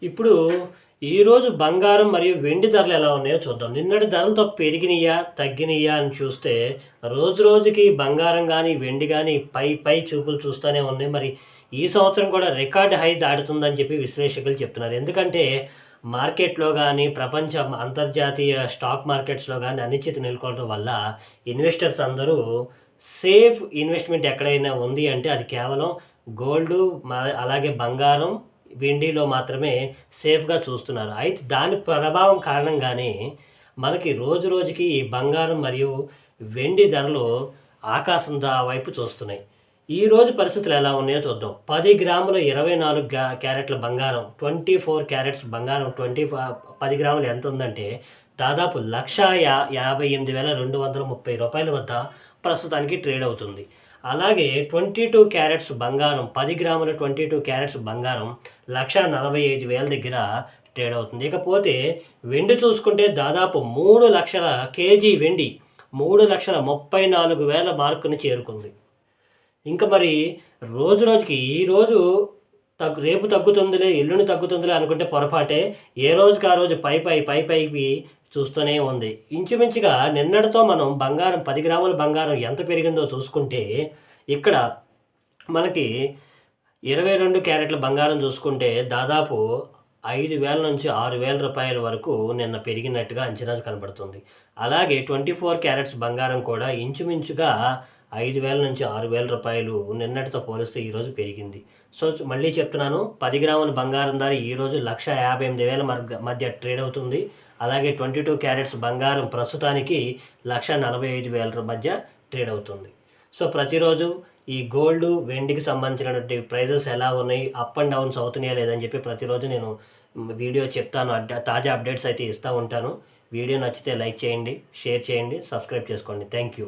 ఇప్పుడు ఈరోజు బంగారం మరియు వెండి ధరలు ఎలా ఉన్నాయో చూద్దాం. నిన్నటి ధరలతో పెరిగినియా? తగ్గినియా? అని చూస్తే రోజు రోజుకి బంగారం గానీ, వెండి గానీ పై చూపులు చూస్తూనే ఉన్నాయి. మరి ఈ సంవత్సరం కూడా రికార్డ్ హై దాటుతుందని చెప్పి విశ్లేషకులు చెప్తున్నారు. ఎందుకంటే మార్కెట్‌లో గానీ, అంతర్జాతీయ స్టాక్ మార్కెట్స్‌లో గానీ అనిశ్చితి నెలకొనడం వల్ల ఇన్వెస్టర్స్ అందరూ సేఫ్ ఇన్వెస్ట్‌మెంట్ ఎక్కడైనా ఉంది అంటే అది కేవలం గోల్డు, అలాగే బంగారం, వెండిలో మాత్రమే సేఫ్‌గా చూస్తున్నారు. అయితే దాని ప్రభావం కారణంగానే మనకి రోజు రోజుకి ఈ బంగారం మరియు వెండి ధరలు ఆకాశం వైపు చూస్తున్నాయి. ఈరోజు పరిస్థితులు ఎలా ఉన్నాయో చూద్దాం. 10 గ్రాముల 24 క్యారెట్ల బంగారం, 24 క్యారెట్స్ బంగారం 10 గ్రాములు ఎంతుందంటే దాదాపు రూ. 1,58,230 వద్ద ప్రస్తుతానికి ట్రేడ్ అవుతుంది. అలాగే 22 క్యారెట్స్ బంగారం, 10 గ్రాముల 22 క్యారెట్స్ బంగారం 1,45,000 దగ్గర ట్రేడ్ అవుతుంది. ఇకపోతే వెండి చూసుకుంటే దాదాపు 3,00,000 కేజీ వెండి 3,34,000 మార్కుని చేరుకుంది. ఇంకా మరి రోజు రోజుకి ఈరోజు రేపు తగ్గుతుందిలే, ఎల్లుండి తగ్గుతుందిలే అనుకుంటే పొరపాటే. ఏ రోజుకి ఆ రోజు పైకి చూస్తూనే ఉంది. ఇంచుమించుగా నిన్నటితో మనం 10 గ్రాముల బంగారం ఎంత పెరిగిందో చూసుకుంటే ఇక్కడ మనకి 22 క్యారెట్ల బంగారం చూసుకుంటే దాదాపు 5,000 నుంచి 6,000 రూపాయల వరకు నిన్న పెరిగినట్టుగా అంచనా కనబడుతుంది. అలాగే 24 క్యారెట్స్ బంగారం కూడా ఇంచుమించుగా 5,000 నుంచి 6,000 రూపాయలు నిన్నటితో పోలిస్తే ఈరోజు పెరిగింది. సో మళ్ళీ చెప్తున్నాను, 10 గ్రాముల బంగారం ధర ఈరోజు 1,58,000 మధ్య ట్రేడ్ అవుతుంది. అలాగే 22 క్యారెట్స్ బంగారం ప్రస్తుతానికి 1,45,000 మధ్య ట్రేడ్ అవుతుంది. సో ప్రతిరోజు ఈ గోల్డు, వెండికి సంబంధించినటువంటి ప్రైజెస్ ఎలా ఉన్నాయి, అప్ అండ్ డౌన్స్ అవుతున్నాయా లేదని చెప్పి ప్రతిరోజు నేను వీడియో చెప్తాను. తాజా అప్డేట్స్ అయితే ఇస్తూ ఉంటాను. వీడియో నచ్చితే లైక్ చేయండి, షేర్ చేయండి, సబ్స్క్రైబ్ చేసుకోండి. Thank you.